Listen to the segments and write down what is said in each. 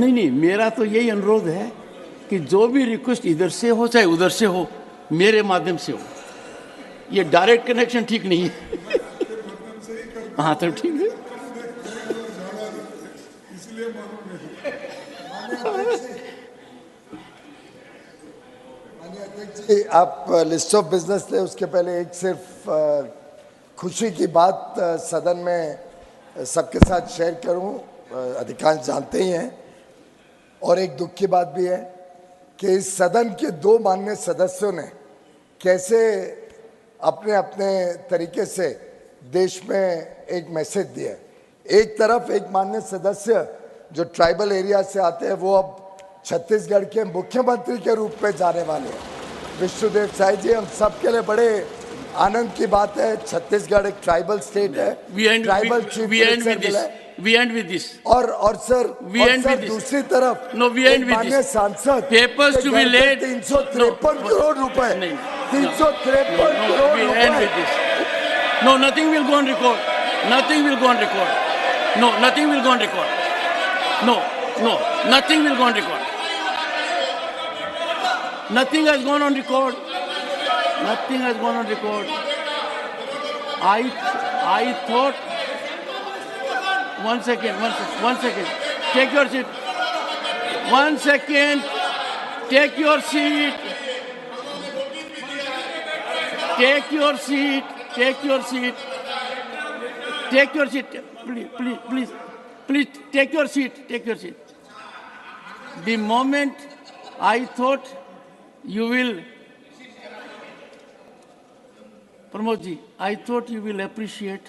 नहीं नहीं, मेरा तो यही अनुरोध है कि जो भी रिक्वेस्ट इधर से हो चाहे उधर से हो, मेरे माध्यम से हो। ये डायरेक्ट कनेक्शन ठीक नहीं है। हाँ तो ठीक है। आप लिस्ट ऑफ बिजनेस थे, उसके पहले एक सिर्फ खुशी की बात सदन में सबके साथ शेयर करूं। अधिकांश जानते ही हैं, और एक दुख की बात भी है कि इस सदन के दो माननीय सदस्यों ने कैसे अपने अपने तरीके से देश में एक मैसेज दिया। एक तरफ एक माननीय सदस्य जो ट्राइबल एरिया से आते हैं, वो अब छत्तीसगढ़ के मुख्यमंत्री के रूप में जाने वाले हैं। विष्णुदेव साई जी, हम सबके लिए बड़े आनंद की बात है। छत्तीसगढ़ एक ट्राइबल स्टेट है, ट्राइबल चीफ मिनिस्टर है। We end with this. और सर, दूसरी तरफ माननीय सांसद papers to be laid 353 crore रुपए, 353 करोड़ रुपए। No, nothing will go on record. Nothing will go on record. No, nothing will go on record. No, nothing will go on record. Nothing has gone on record. Nothing has gone on record. I thought. One second. Take your seat. 1 second. Take your seat. Take your seat. Take your seat. Take your seat. Please take your seat. Take your seat. The moment I thought you will, Pramod ji, I thought you will appreciate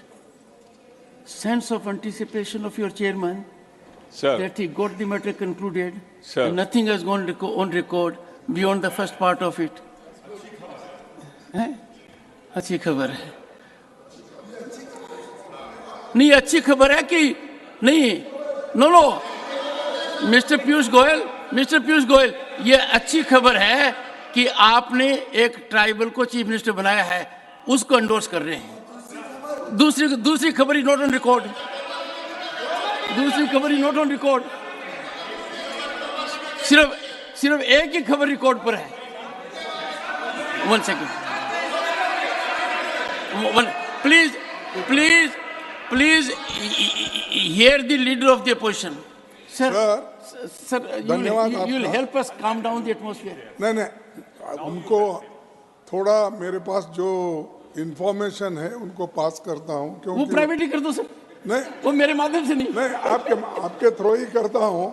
sense of anticipation of your chairman, sir, that he got the matter concluded. Sir. And nothing has gone on record beyond the first part of it. अच्छी खबर है। नहीं, अच्छी खबर है कि नहीं? No, mister Piyush Goyal, ये अच्छी खबर है कि आपने एक ट्राइबल को चीफ मिनिस्टर बनाया है, उसको एंडोर्स कर रहे हैं। दूसरी खबर नॉट ऑन रिकॉर्ड। दूसरी खबर नॉट ऑन रिकॉर्ड। सिर्फ एक ही खबर रिकॉर्ड पर है। 1 second। Please hear the leader of the opposition. Sir, you will help us calm down the atmosphere. नहीं, उनको थोड़ा मेरे पास जो इंफॉर्मेशन है उनको पास करता हूँ, क्योंकि वो प्राइवेटली कर दो सर। नहीं, वो मेरे माध्यम से नहीं, आपके थ्रू ही करता हूँ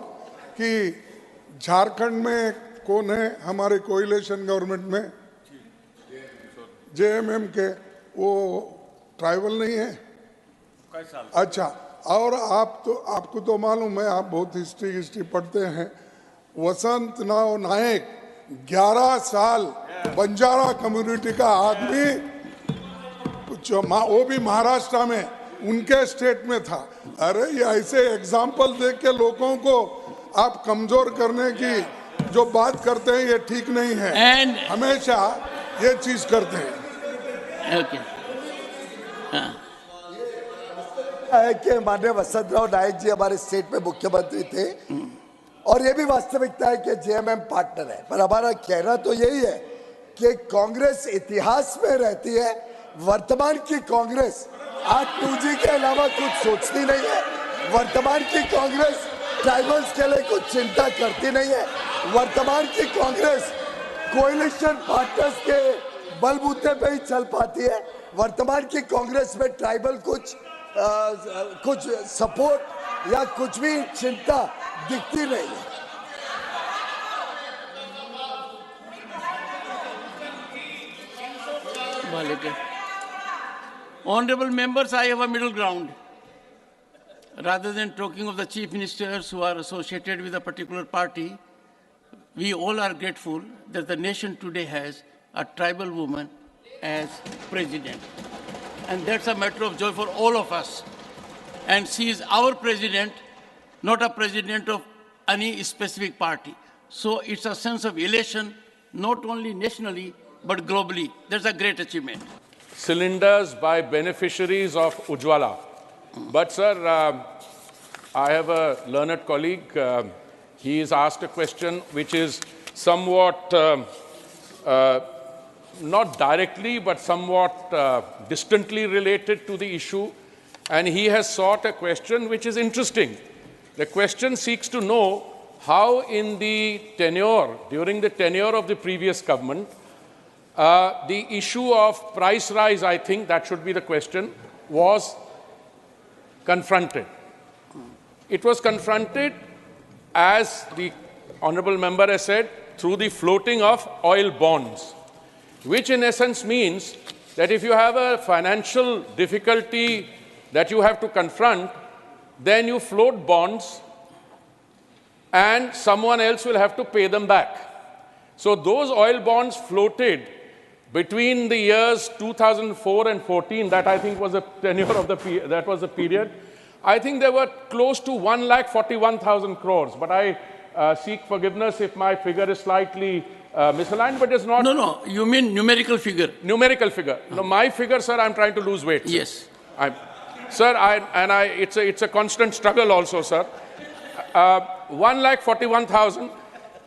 कि झारखंड में कौन है हमारे कोएलिशन गवर्नमेंट में? जेएमएम के, वो ट्राइबल नहीं है। अच्छा, और आपको तो मालूम है, आप बहुत हिस्ट्री पढ़ते हैं। वसंत नायक 11 साल बंजारा कम्युनिटी का आदमी, वो भी महाराष्ट्र में, उनके स्टेट में था। अरे ये ऐसे एग्जाम्पल देख के लोगों को आप कमजोर करने की जो बात करते हैं, ये ठीक नहीं है। हमेशा ये चीज करते हैं। ओके। है कि माननीय वसंतराव नायक जी हमारे स्टेट में मुख्यमंत्री थे, और ये भी वास्तविकता है कि जेएमएम पार्टनर है। पर हमारा कहना तो यही है कि कांग्रेस इतिहास में रहती है, वर्तमान की कांग्रेस आज 2G के अलावा कुछ सोचती नहीं है। वर्तमान की कांग्रेस ट्राइबल्स के लिए कुछ चिंता करती नहीं है। वर्तमान की कांग्रेस कोएलिशन पार्टनर्स के बलबूते पे ही चल पाती है। वर्तमान की कांग्रेस में ट्राइबल कुछ सपोर्ट या कुछ भी चिंता दिखती नहीं है। Honorable members, I have a middle ground. Rather than talking of the chief ministers who are associated with a particular party, we all are grateful that the nation today has a tribal woman as president. And that's a matter of joy for all of us. And she is our president, not a president of any specific party. So it's a sense of elation, not only nationally, but globally. That's a great achievement. Cylinders by beneficiaries of Ujjwala. But sir, I have a learned colleague, he is asked a question which is somewhat, not directly, but somewhat distantly related to the issue. And he has sought a question which is interesting. The question seeks to know how in the tenure, during the tenure of the previous government, the issue of price rise, I think that should be the question, was confronted. It was confronted, as the honorable member has said, through the floating of oil bonds, which in essence means that if you have a financial difficulty that you have to confront, then you float bonds and someone else will have to pay them back. So those oil bonds floated between the years 2004 and 14, that I think was the tenure of that was the period. I think there were close to 1,41,000 crores, but I seek forgiveness if my figure is slightly misaligned, but it's not. No, you mean numerical figure. Numerical figure. No, my figure, sir, I'm trying to lose weight. Yes. It's a constant struggle also, sir. 1,41,000,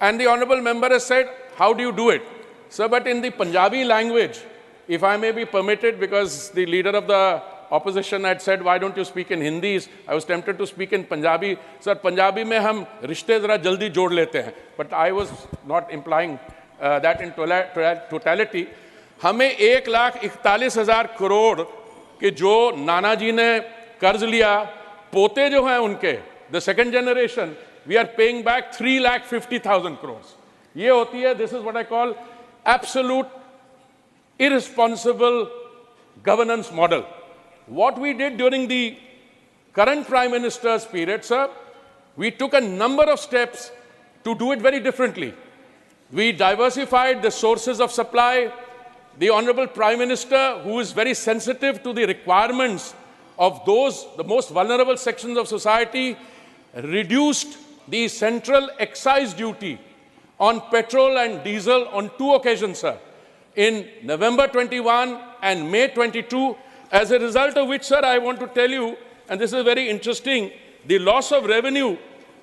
and the honorable member has said, how do you do it? Sir, but in the Punjabi language, if I may be permitted, because the leader of the opposition had said, why don't you speak in Hindi? I was tempted to speak in Punjabi. Sir, Punjabi mein hum rishte zara jaldi jod lete hain. But I was not implying that in totality. हमें 1,41,000 करोड़ के जो नाना जी ने कर्ज लिया, पोते जो हैं उनके, the second generation, we are paying back 3,50,000 crores. ये होती है, this is what I call absolute irresponsible governance model. What we did during the current Prime Minister's period, sir, we took a number of steps to do it very differently. We diversified the sources of supply. The Honorable Prime Minister, who is very sensitive to the requirements of the most vulnerable sections of society, reduced the central excise duty on petrol and diesel on 2 occasions, sir, in November 21 and May 22, as a result of which, sir, I want to tell you, and this is very interesting, the loss of revenue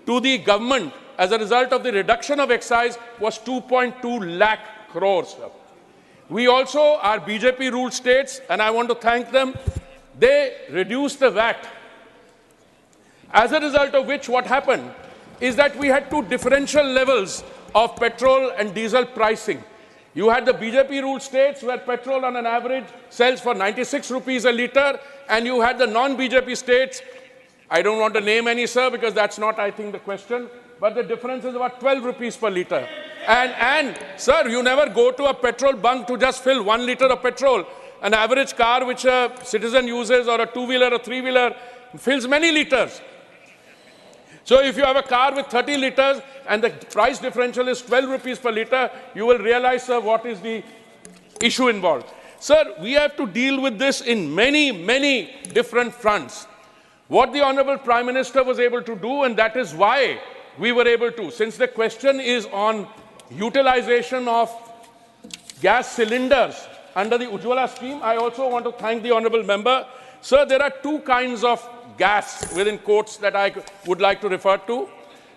to the government as a result of the reduction of excise was 2.2 lakh crores, sir. We also, our BJP-ruled states, and I want to thank them, they reduced the VAT. As a result of which, what happened is that we had 2 differential levels of petrol and diesel pricing. You had the BJP-ruled states where petrol on an average sells for 96 rupees a litre, and you had the non-BJP states, I don't want to name any, sir, because that's not, I think, the question, but the difference is about 12 rupees per litre. And sir, you never go to a petrol bunk to just fill 1 litre of petrol. An average car which a citizen uses, or a 2-wheeler or 3-wheeler, fills many litres. So if you have a car with 30 litres and the price differential is 12 rupees per litre, you will realize, sir, what is the issue involved. Sir, we have to deal with this in many, many different fronts. What the Honorable Prime Minister was able to do, and that is why we were able to, since the question is on utilization of gas cylinders under the Ujjwala scheme, I also want to thank the Honorable Member. Sir, there are 2 kinds of gas, within quotes, that I would like to refer to,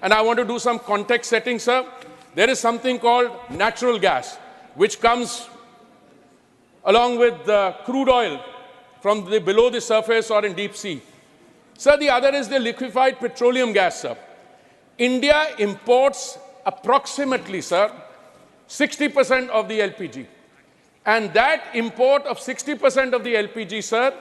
and I want to do some context setting, sir. There is something called natural gas, which comes along with crude oil from below the surface or in deep sea. Sir, the other is the liquefied petroleum gas, sir. India imports approximately, sir, 60% of the LPG. And that import of 60% of the LPG, sir,